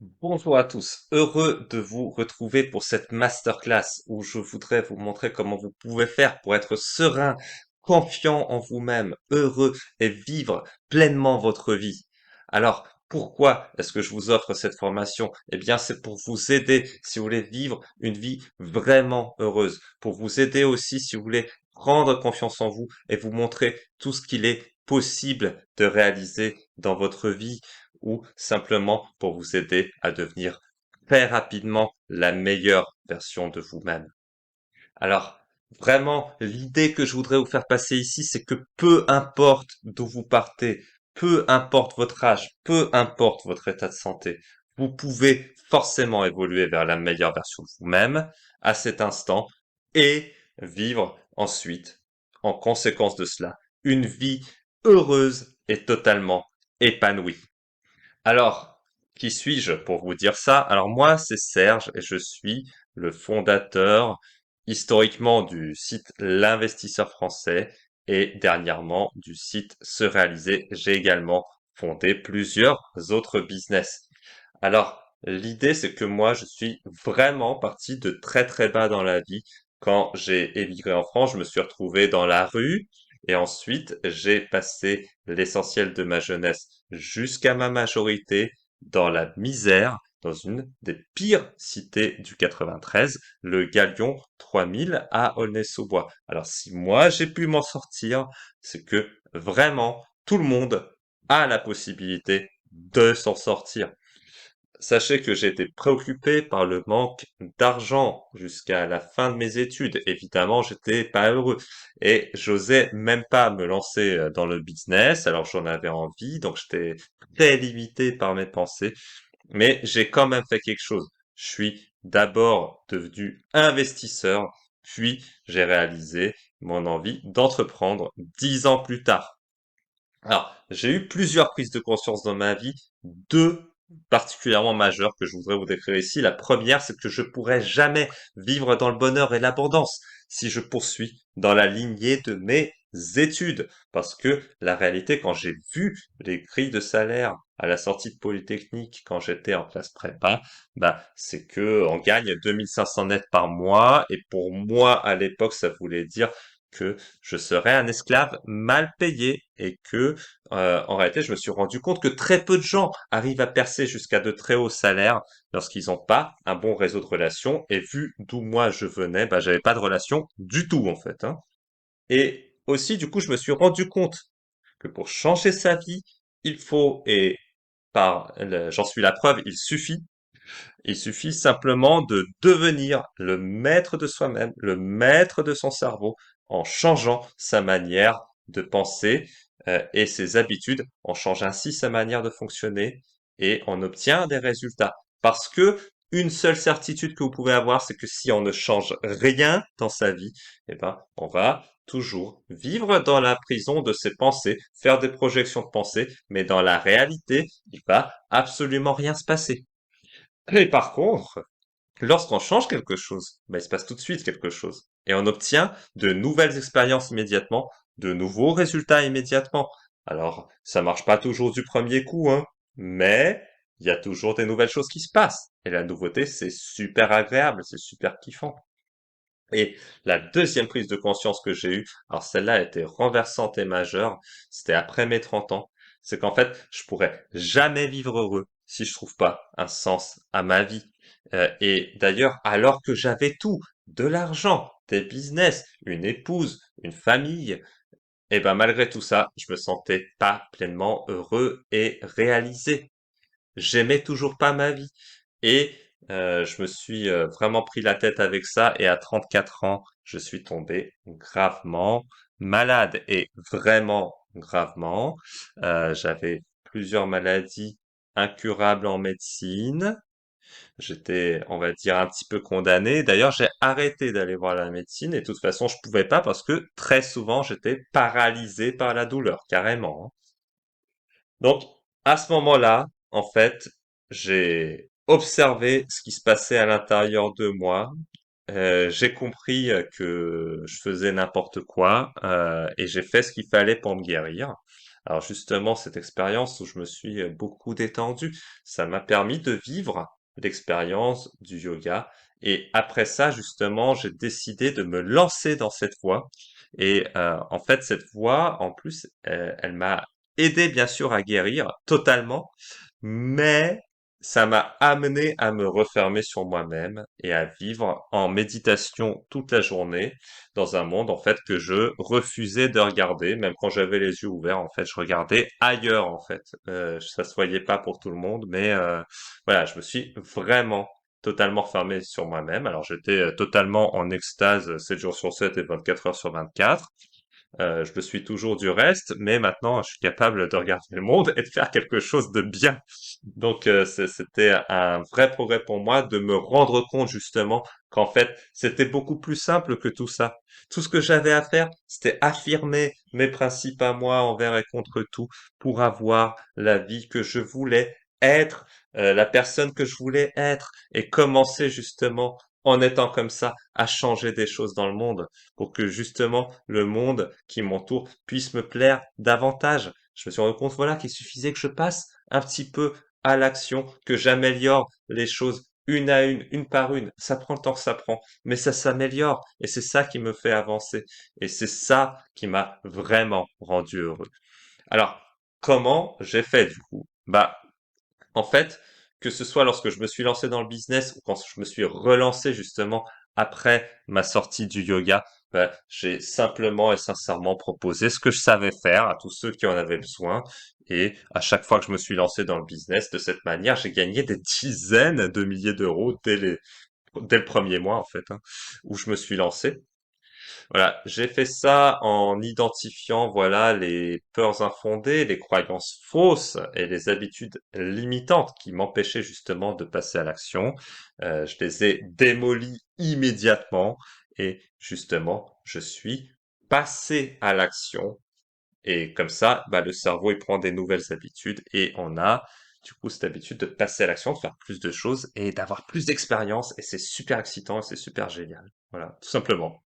Bonjour à tous, heureux de vous retrouver pour cette masterclass où je voudrais vous montrer comment vous pouvez faire pour être serein, confiant en vous-même, heureux et vivre pleinement votre vie. Alors, pourquoi est-ce que je vous offre cette formation? Eh bien, c'est pour vous aider si vous voulez vivre une vie vraiment heureuse, pour vous aider aussi si vous voulez prendre confiance en vous et vous montrer tout ce qu'il est possible de réaliser dans votre vie ou simplement pour vous aider à devenir très rapidement la meilleure version de vous-même. Alors, vraiment, l'idée que je voudrais vous faire passer ici, c'est que peu importe d'où vous partez, peu importe votre âge, peu importe votre état de santé, vous pouvez forcément évoluer vers la meilleure version de vous-même à cet instant et vivre ensuite, en conséquence de cela, une vie heureuse et totalement épanouie. Alors, qui suis-je pour vous dire ça? Alors moi, c'est Serge et je suis le fondateur historiquement du site L'Investisseur français et dernièrement du site Se Réaliser. J'ai également fondé plusieurs autres business. Alors, l'idée, c'est que moi, je suis vraiment parti de très très bas dans la vie. Quand j'ai émigré en France, je me suis retrouvé dans la rue et ensuite, j'ai passé l'essentiel de ma jeunesse jusqu'à ma majorité dans la misère, dans une des pires cités du 93, le Galion 3000 à Aulnay-sous-Bois. Alors si moi j'ai pu m'en sortir, c'est que vraiment tout le monde a la possibilité de s'en sortir. Sachez que j'ai été préoccupé par le manque d'argent jusqu'à la fin de mes études. Évidemment, j'étais pas heureux et j'osais même pas me lancer dans le business. Alors j'en avais envie, donc j'étais très limité par mes pensées, mais j'ai quand même fait quelque chose. Je suis d'abord devenu investisseur, puis j'ai réalisé mon envie d'entreprendre 10 ans plus tard. Alors, j'ai eu plusieurs prises de conscience dans ma vie, deux particulièrement majeures que je voudrais vous décrire ici. La première, c'est que je pourrais jamais vivre dans le bonheur et l'abondance si je poursuis dans la lignée de mes études. Parce que la réalité, quand j'ai vu les grilles de salaire à la sortie de Polytechnique, quand j'étais en classe prépa, bah, c'est que on gagne 2500 net par mois. Et pour moi, à l'époque, ça voulait dire que je serais un esclave mal payé et que, en réalité, je me suis rendu compte que très peu de gens arrivent à percer jusqu'à de très hauts salaires lorsqu'ils n'ont pas un bon réseau de relations. Et vu d'où moi je venais, bah, j'avais pas de relations du tout, en fait, hein. Et aussi, du coup, je me suis rendu compte que pour changer sa vie, il faut, et j'en suis la preuve, il suffit simplement de devenir le maître de soi-même, le maître de son cerveau, en changeant sa manière de penser et ses habitudes. On change ainsi sa manière de fonctionner et on obtient des résultats. Parce que une seule certitude que vous pouvez avoir, c'est que si on ne change rien dans sa vie, eh ben, on va toujours vivre dans la prison de ses pensées, faire des projections de pensée, mais dans la réalité, il va absolument rien se passer. Et par contre, lorsqu'on change quelque chose, ben, il se passe tout de suite quelque chose. Et on obtient de nouvelles expériences immédiatement, de nouveaux résultats immédiatement. Alors, ça marche pas toujours du premier coup, hein, mais il y a toujours des nouvelles choses qui se passent. Et la nouveauté, c'est super agréable, c'est super kiffant. Et la deuxième prise de conscience que j'ai eue, alors celle-là a été renversante et majeure, c'était après mes 30 ans, c'est qu'en fait, je pourrais jamais vivre heureux si je trouve pas un sens à ma vie. Et d'ailleurs, alors que j'avais tout, de l'argent, des business, une épouse, une famille, et ben malgré tout ça, je me sentais pas pleinement heureux et réalisé. J'aimais toujours pas ma vie. Et je me suis vraiment pris la tête avec ça. Et à 34 ans, je suis tombé gravement malade. Et vraiment gravement. J'avais plusieurs maladies incurables en médecine. J'étais, on va dire, un petit peu condamné. D'ailleurs, j'ai arrêté d'aller voir la médecine. Et de toute façon, je pouvais pas parce que très souvent, j'étais paralysé par la douleur, carrément, hein. Donc, à ce moment-là, en fait, j'ai observé ce qui se passait à l'intérieur de moi. J'ai compris que je faisais n'importe quoi et j'ai fait ce qu'il fallait pour me guérir. Alors justement, cette expérience où je me suis beaucoup détendu, ça m'a permis de vivre l'expérience du yoga. Et après ça, justement, j'ai décidé de me lancer dans cette voie. Et en fait, cette voie, en plus, elle m'a aidé bien sûr à guérir totalement, mais ça m'a amené à me refermer sur moi-même et à vivre en méditation toute la journée dans un monde en fait que je refusais de regarder, même quand j'avais les yeux ouverts en fait, je regardais ailleurs en fait. Ça se voyait pas pour tout le monde, mais voilà, je me suis vraiment totalement refermé sur moi-même. Alors j'étais totalement en extase 7 jours sur 7 et 24 heures sur 24. Je le suis toujours du reste, mais maintenant je suis capable de regarder le monde et de faire quelque chose de bien. Donc c'était un vrai progrès pour moi de me rendre compte justement qu'en fait c'était beaucoup plus simple que tout ça. Tout ce que j'avais à faire, c'était affirmer mes principes à moi envers et contre tout pour avoir la vie que je voulais être, la personne que je voulais être et commencer justement en étant comme ça à changer des choses dans le monde pour que justement le monde qui m'entoure puisse me plaire davantage. Je me suis rendu compte, voilà, qu'il suffisait que je passe un petit peu à l'action, que j'améliore les choses une à une par une. Ça prend le temps que ça prend, mais ça s'améliore et c'est ça qui me fait avancer et c'est ça qui m'a vraiment rendu heureux. Alors, comment j'ai fait du coup? Bah, en fait, que ce soit lorsque je me suis lancé dans le business ou quand je me suis relancé justement après ma sortie du yoga, ben, j'ai simplement et sincèrement proposé ce que je savais faire à tous ceux qui en avaient besoin. Et à chaque fois que je me suis lancé dans le business de cette manière, j'ai gagné des dizaines de milliers d'euros dès le premier mois, en fait, hein, où je me suis lancé. Voilà, j'ai fait ça en identifiant, voilà, les peurs infondées, les croyances fausses et les habitudes limitantes qui m'empêchaient justement de passer à l'action. Je les ai démolies immédiatement et justement, je suis passé à l'action. Et comme ça, bah, le cerveau, il prend des nouvelles habitudes et on a du coup cette habitude de passer à l'action, de faire plus de choses et d'avoir plus d'expérience et c'est super excitant et c'est super génial. Voilà, tout simplement.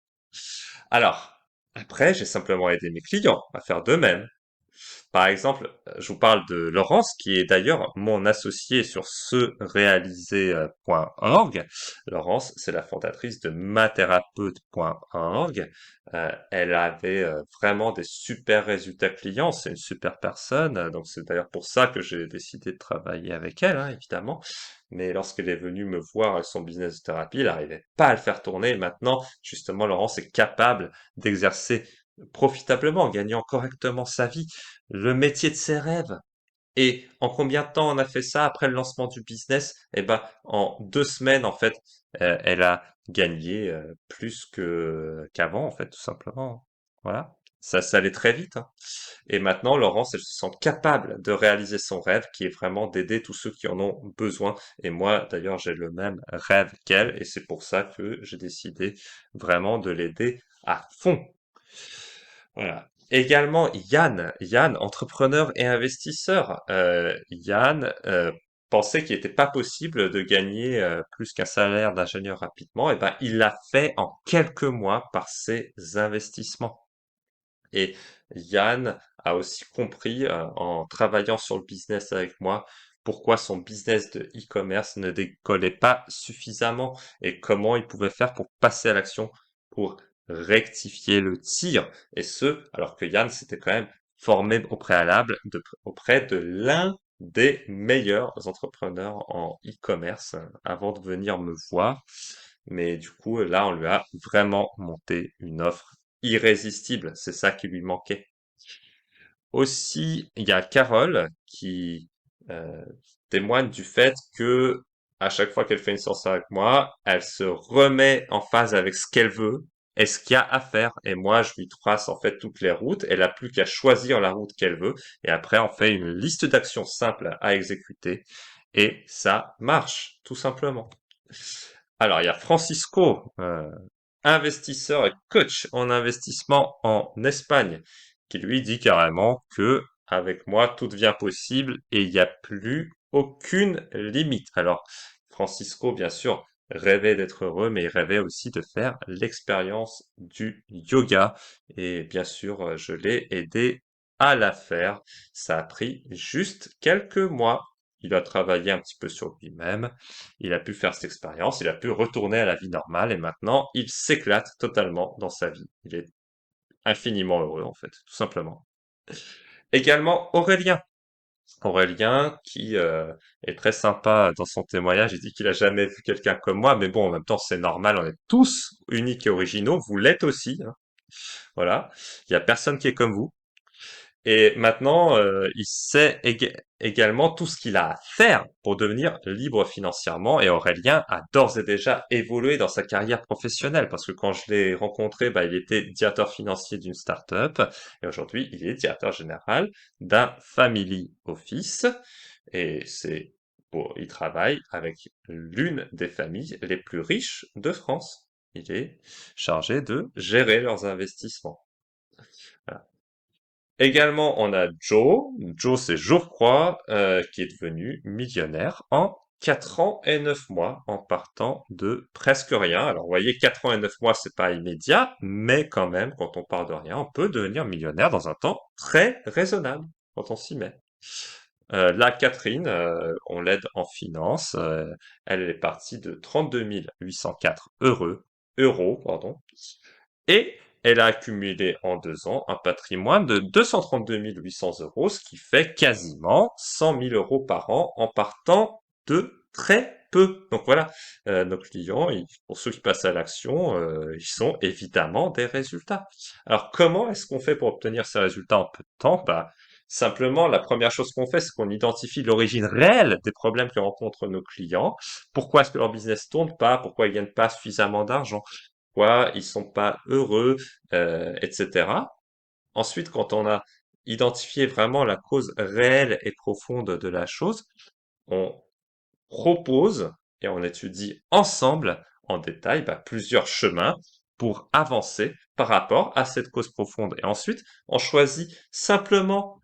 Alors, après, j'ai simplement aidé mes clients à faire de même. Par exemple, je vous parle de Laurence, qui est d'ailleurs mon associé sur serealiser.org. Laurence, c'est la fondatrice de mathérapeute.org. Elle avait vraiment des super résultats clients. C'est une super personne. Donc c'est d'ailleurs pour ça que j'ai décidé de travailler avec elle, hein, évidemment. Mais lorsqu'elle est venue me voir avec son business de thérapie, elle n'arrivait pas à le faire tourner. Et maintenant, justement, Laurence est capable d'exercer profitablement, en gagnant correctement sa vie, le métier de ses rêves. Et en combien de temps on a fait ça après le lancement du business? Eh ben, en 2 semaines, en fait, elle a gagné plus que qu'avant, en fait, tout simplement. Voilà. Ça allait très vite, hein. Et maintenant, Laurence, elle se sent capable de réaliser son rêve, qui est vraiment d'aider tous ceux qui en ont besoin. Et moi, d'ailleurs, j'ai le même rêve qu'elle, et c'est pour ça que j'ai décidé vraiment de l'aider à fond. Voilà. Également, Yann, entrepreneur et investisseur. Yann pensait qu'il n'était pas possible de gagner plus qu'un salaire d'ingénieur rapidement. Et ben, il l'a fait en quelques mois par ses investissements. Et Yann a aussi compris en travaillant sur le business avec moi pourquoi son business de e-commerce ne décollait pas suffisamment et comment il pouvait faire pour passer à l'action, pour rectifier le tir. Et ce, alors que Yann s'était quand même formé au préalable auprès de l'un des meilleurs entrepreneurs en e-commerce avant de venir me voir. Mais du coup, là, on lui a vraiment monté une offre irrésistible. C'est ça qui lui manquait. Aussi, il y a Carole qui euh, témoigne du fait que à chaque fois qu'elle fait une séance avec moi, elle se remet en phase avec ce qu'elle veut et ce qu'il y a à faire. Et moi, je lui trace en fait toutes les routes. Elle a plus qu'à choisir la route qu'elle veut. Et après, on fait une liste d'actions simples à exécuter. Et ça marche, tout simplement. Alors, il y a Francisco, investisseur et coach en investissement en Espagne, qui lui dit carrément que avec moi tout devient possible et il n'y a plus aucune limite. Alors, Francisco, bien sûr, rêvait d'être heureux, mais il rêvait aussi de faire l'expérience du yoga. Et bien sûr, je l'ai aidé à la faire. Ça a pris juste quelques mois. Il a travaillé un petit peu sur lui-même, il a pu faire cette expérience, il a pu retourner à la vie normale et maintenant il s'éclate totalement dans sa vie. Il est infiniment heureux en fait, tout simplement. Également Aurélien. Aurélien qui est très sympa dans son témoignage, il dit qu'il a jamais vu quelqu'un comme moi, mais bon, en même temps c'est normal, on est tous uniques et originaux, vous l'êtes aussi, hein. Voilà, il y a personne qui est comme vous. Et maintenant, il sait également tout ce qu'il a à faire pour devenir libre financièrement. Et Aurélien a d'ores et déjà évolué dans sa carrière professionnelle parce que quand je l'ai rencontré, bah, il était directeur financier d'une start-up et aujourd'hui, il est directeur général d'un family office. Et bon, il travaille avec l'une des familles les plus riches de France. Il est chargé de gérer leurs investissements. Voilà. Également, on a Joe. Joe, c'est Geoffroy, qui est devenu millionnaire en 4 ans et 9 mois, en partant de presque rien. Alors, vous voyez, 4 ans et 9 mois, c'est pas immédiat, mais quand même, quand on part de rien, on peut devenir millionnaire dans un temps très raisonnable, quand on s'y met. Là, Catherine, on l'aide en finance. Elle est partie de 32 804 euros, pardon, et elle a accumulé en 2 ans un patrimoine de 232 800 euros, ce qui fait quasiment 100 000 euros par an en partant de très peu. Donc voilà, nos clients, pour ceux qui passent à l'action, ils sont évidemment des résultats. Alors comment est-ce qu'on fait pour obtenir ces résultats en peu de temps? Bah, simplement, la première chose qu'on fait, c'est qu'on identifie l'origine réelle des problèmes que rencontrent nos clients. Pourquoi est-ce que leur business tourne pas? Pourquoi ils gagnent pas suffisamment d'argent? Pourquoi ils sont pas heureux, etc. Ensuite, quand on a identifié vraiment la cause réelle et profonde de la chose, on propose et on étudie ensemble en détail plusieurs chemins pour avancer par rapport à cette cause profonde. Et ensuite, on choisit simplement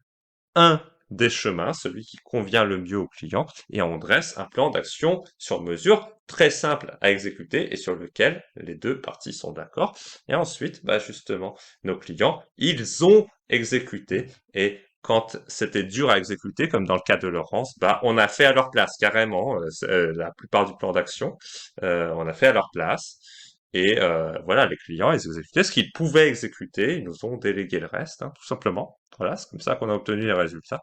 un des chemins, celui qui convient le mieux au client, et on dresse un plan d'action sur mesure très simple à exécuter et sur lequel les deux parties sont d'accord. Et ensuite, justement, nos clients, ils ont exécuté et quand c'était dur à exécuter, comme dans le cas de Laurence, on a fait à leur place, carrément, la plupart du plan d'action, on a fait à leur place. Et voilà, les clients, ils exécutaient ce qu'ils pouvaient exécuter, ils nous ont délégué le reste, hein, tout simplement. Voilà, c'est comme ça qu'on a obtenu les résultats.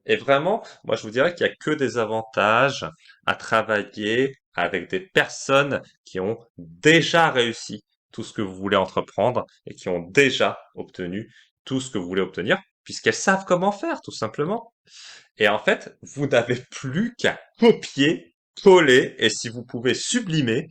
Et vraiment, moi je vous dirais qu'il y a que des avantages à travailler avec des personnes qui ont déjà réussi tout ce que vous voulez entreprendre et qui ont déjà obtenu tout ce que vous voulez obtenir, puisqu'elles savent comment faire, tout simplement. Et en fait, vous n'avez plus qu'à copier, coller, et si vous pouvez sublimer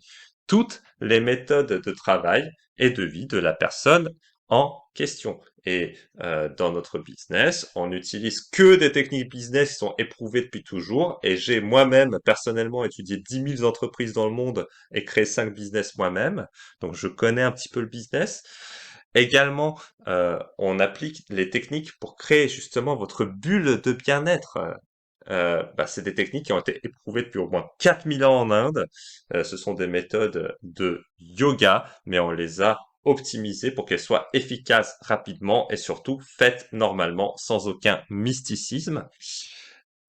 toutes les méthodes de travail et de vie de la personne en question. Et dans notre business, on n'utilise que des techniques business qui sont éprouvées depuis toujours. Et j'ai moi-même personnellement étudié 10 000 entreprises dans le monde et créé 5 business moi-même. Donc je connais un petit peu le business. Également, on applique les techniques pour créer justement votre bulle de bien-être. C'est des techniques qui ont été éprouvées depuis au moins 4000 ans en Inde. Ce sont des méthodes de yoga, mais on les a optimisées pour qu'elles soient efficaces rapidement et surtout faites normalement sans aucun mysticisme.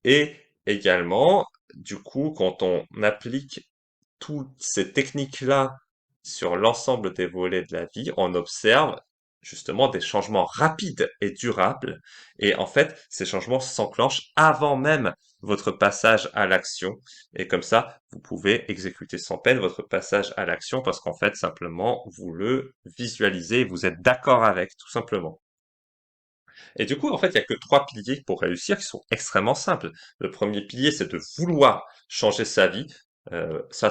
Et également, du coup, quand on applique toutes ces techniques-là sur l'ensemble des volets de la vie, on observe justement des changements rapides et durables. Et en fait, ces changements s'enclenchent avant même votre passage à l'action. Et comme ça, vous pouvez exécuter sans peine votre passage à l'action parce qu'en fait, simplement, vous le visualisez, vous êtes d'accord avec, tout simplement. Et du coup, en fait, il y a que 3 piliers pour réussir qui sont extrêmement simples. Le premier pilier, c'est de vouloir changer sa vie. Ça,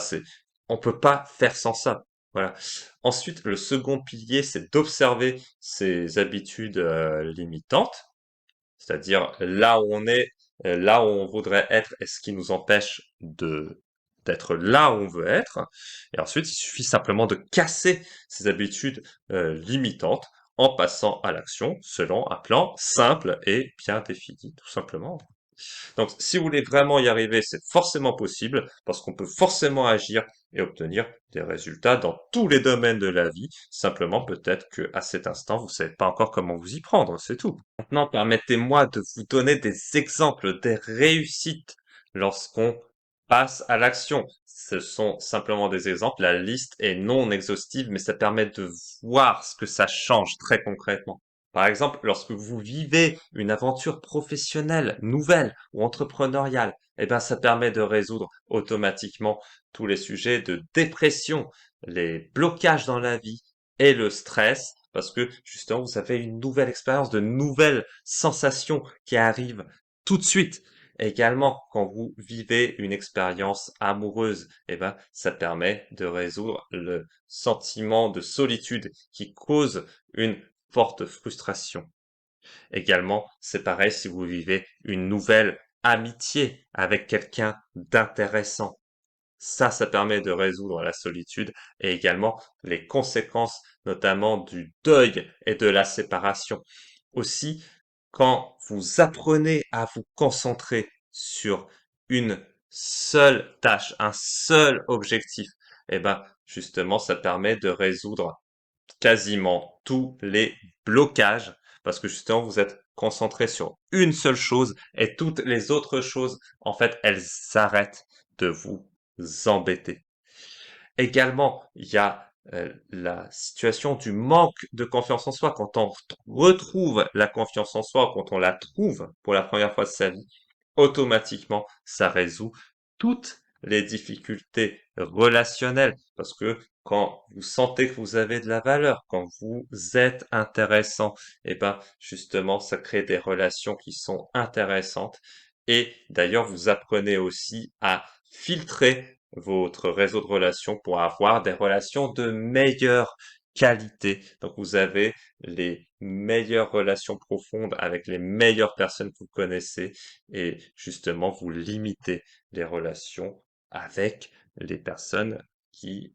on peut pas faire sans ça. Voilà. Ensuite, le second pilier, c'est d'observer ses habitudes limitantes, c'est-à-dire là où on est, là où on voudrait être, et ce qui nous empêche d'être là où on veut être. Et ensuite, il suffit simplement de casser ces habitudes limitantes en passant à l'action selon un plan simple et bien défini, tout simplement. Donc, si vous voulez vraiment y arriver, c'est forcément possible parce qu'on peut forcément agir et obtenir des résultats dans tous les domaines de la vie. Simplement, peut-être que à cet instant, vous savez pas encore comment vous y prendre, c'est tout. Maintenant, permettez-moi de vous donner des exemples des réussites lorsqu'on passe à l'action. Ce sont simplement des exemples. La liste est non exhaustive, mais ça permet de voir ce que ça change très concrètement. Par exemple, lorsque vous vivez une aventure professionnelle, nouvelle ou entrepreneuriale, eh ben, ça permet de résoudre automatiquement tous les sujets de dépression, les blocages dans la vie et le stress, parce que justement, vous avez une nouvelle expérience, de nouvelles sensations qui arrivent tout de suite. Également, quand vous vivez une expérience amoureuse, eh ben, ça permet de résoudre le sentiment de solitude qui cause une forte frustration. Également, c'est pareil si vous vivez une nouvelle amitié avec quelqu'un d'intéressant. Ça permet de résoudre la solitude et également les conséquences, notamment du deuil et de la séparation. Aussi, quand vous apprenez à vous concentrer sur une seule tâche, un seul objectif, eh ben, justement, ça permet de résoudre quasiment tous les blocages parce que justement vous êtes concentré sur une seule chose et toutes les autres choses, en fait, elles s'arrêtent de vous embêter. Également, il y a la situation du manque de confiance en soi. Quand on retrouve la confiance en soi, quand on la trouve pour la première fois de sa vie, automatiquement, ça résout toutes les difficultés relationnelles. Parce que quand vous sentez que vous avez de la valeur, quand vous êtes intéressant, et ben, justement, ça crée des relations qui sont intéressantes. Et d'ailleurs, vous apprenez aussi à filtrer votre réseau de relations pour avoir des relations de meilleure qualité. Donc, vous avez les meilleures relations profondes avec les meilleures personnes que vous connaissez et justement vous limitez les relations avec les personnes qui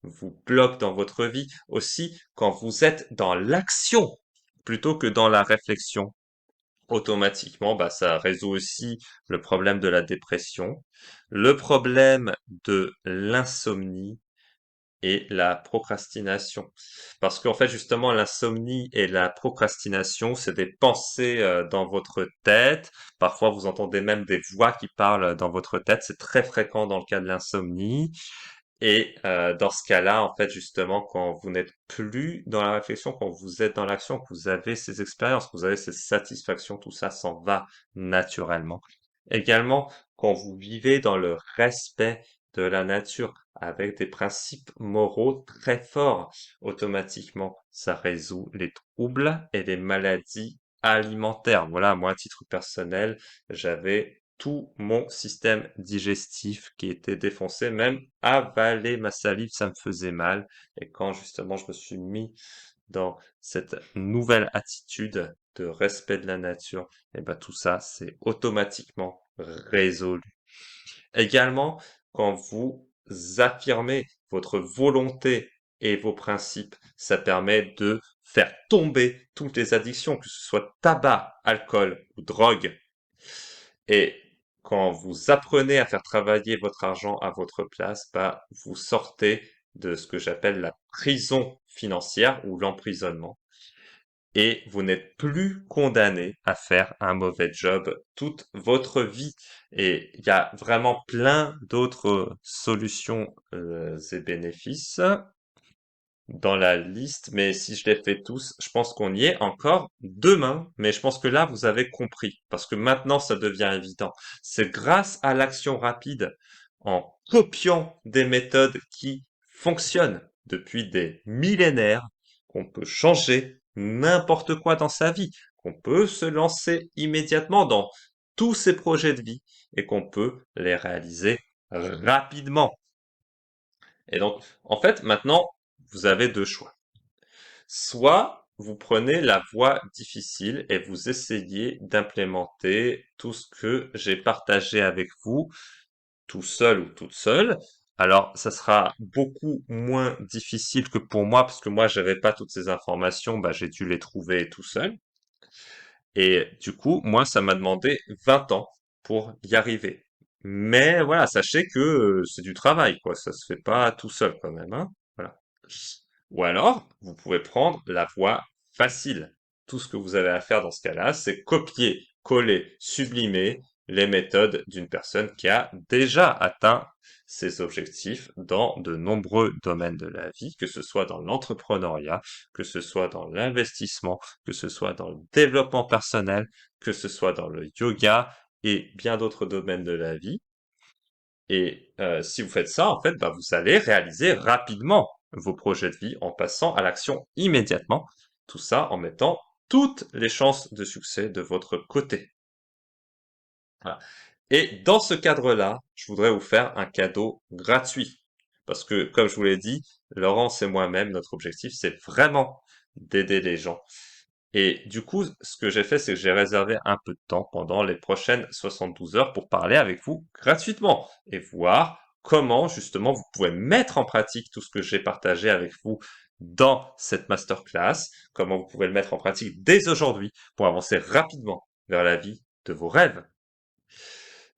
vous bloquent dans votre vie. Aussi, quand vous êtes dans l'action plutôt que dans la réflexion, automatiquement, bah, ça résout aussi le problème de la dépression, le problème de l'insomnie et la procrastination. Parce qu'en fait, justement, l'insomnie et la procrastination, c'est des pensées dans votre tête. Parfois, vous entendez même des voix qui parlent dans votre tête. C'est très fréquent dans le cas de l'insomnie. Et dans ce cas-là, en fait, justement, quand vous n'êtes plus dans la réflexion, quand vous êtes dans l'action, que vous avez ces expériences, que vous avez ces satisfactions, tout ça s'en va naturellement. Également, quand vous vivez dans le respect de la nature, avec des principes moraux très forts, automatiquement, ça résout les troubles et les maladies alimentaires. Voilà, moi, à titre personnel, j'avais tout mon système digestif qui était défoncé, même avaler ma salive, ça me faisait mal. Et quand justement je me suis mis dans cette nouvelle attitude de respect de la nature, et ben tout ça, c'est automatiquement résolu. Également, quand vous affirmez votre volonté et vos principes, ça permet de faire tomber toutes les addictions, que ce soit tabac, alcool ou drogue. Et quand vous apprenez à faire travailler votre argent à votre place, bah, vous sortez de ce que j'appelle la prison financière ou l'emprisonnement. Et vous n'êtes plus condamné à faire un mauvais job toute votre vie. Et il y a vraiment plein d'autres solutions et bénéfices dans la liste, mais si je les fais tous, je pense qu'on y est encore demain. Mais je pense que là, vous avez compris, parce que maintenant, ça devient évident. C'est grâce à l'action rapide, en copiant des méthodes qui fonctionnent depuis des millénaires, qu'on peut changer n'importe quoi dans sa vie, qu'on peut se lancer immédiatement dans tous ses projets de vie et qu'on peut les réaliser rapidement. Et donc, en fait, maintenant, vous avez deux choix. Soit vous prenez la voie difficile et vous essayez d'implémenter tout ce que j'ai partagé avec vous, tout seul ou toute seule. Alors, ça sera beaucoup moins difficile que pour moi, parce que moi, j'avais pas toutes ces informations, bah, j'ai dû les trouver tout seul. Et du coup, moi, ça m'a demandé 20 ans. pour y arriver. Mais voilà, sachez que c'est du travail, quoi. Ça se fait pas tout seul quand même, hein. Voilà. Ou alors, vous pouvez prendre la voie facile. Tout ce que vous avez à faire dans ce cas-là, c'est copier, coller, sublimer les méthodes d'une personne qui a déjà atteint ses objectifs dans de nombreux domaines de la vie, que ce soit dans l'entrepreneuriat, que ce soit dans l'investissement, que ce soit dans le développement personnel, que ce soit dans le yoga et bien d'autres domaines de la vie. Et si vous faites ça, en fait, bah, vous allez réaliser rapidement vos projets de vie en passant à l'action immédiatement. Tout ça en mettant toutes les chances de succès de votre côté. Voilà. Et dans ce cadre-là, je voudrais vous faire un cadeau gratuit. Parce que, comme je vous l'ai dit, Laurence et moi-même, notre objectif, c'est vraiment d'aider les gens. Et du coup, ce que j'ai fait, c'est que j'ai réservé un peu de temps pendant les prochaines 72 heures pour parler avec vous gratuitement et voir comment justement vous pouvez mettre en pratique tout ce que j'ai partagé avec vous dans cette masterclass, comment vous pouvez le mettre en pratique dès aujourd'hui pour avancer rapidement vers la vie de vos rêves.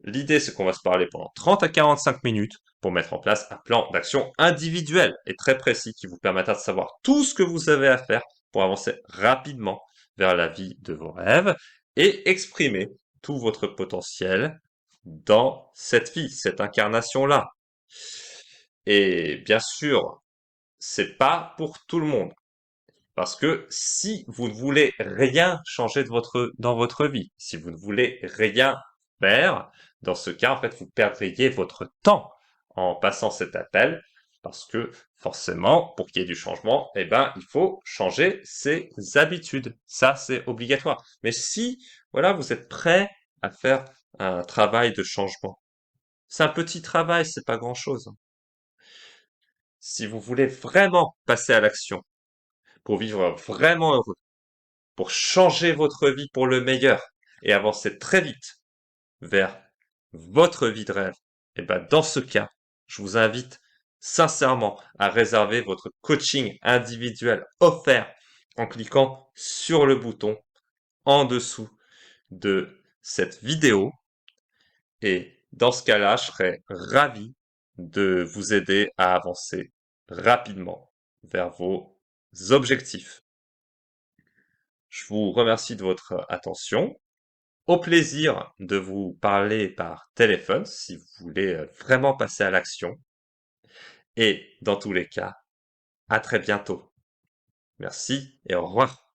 L'idée, c'est qu'on va se parler pendant 30 à 45 minutes pour mettre en place un plan d'action individuel et très précis qui vous permettra de savoir tout ce que vous avez à faire pour avancer rapidement vers la vie de vos rêves et exprimer tout votre potentiel dans cette vie, cette incarnation-là. Et bien sûr, c'est pas pour tout le monde. Parce que si vous ne voulez rien changer dans votre vie, si vous ne voulez rien faire, dans ce cas, en fait, vous perdriez votre temps en passant cet appel, parce que forcément, pour qu'il y ait du changement, eh ben, il faut changer ses habitudes. Ça, c'est obligatoire. Mais si, voilà, vous êtes prêt à faire un travail de changement, c'est un petit travail, c'est pas grand-chose. Si vous voulez vraiment passer à l'action, pour vivre vraiment heureux, pour changer votre vie pour le meilleur et avancer très vite vers votre vie de rêve, et ben dans ce cas, je vous invite sincèrement à réserver votre coaching individuel offert en cliquant sur le bouton en dessous de cette vidéo. Et dans ce cas-là, je serais ravi de vous aider à avancer rapidement vers vos objectifs. Je vous remercie de votre attention. Au plaisir de vous parler par téléphone si vous voulez vraiment passer à l'action. Et dans tous les cas, à très bientôt. Merci et au revoir.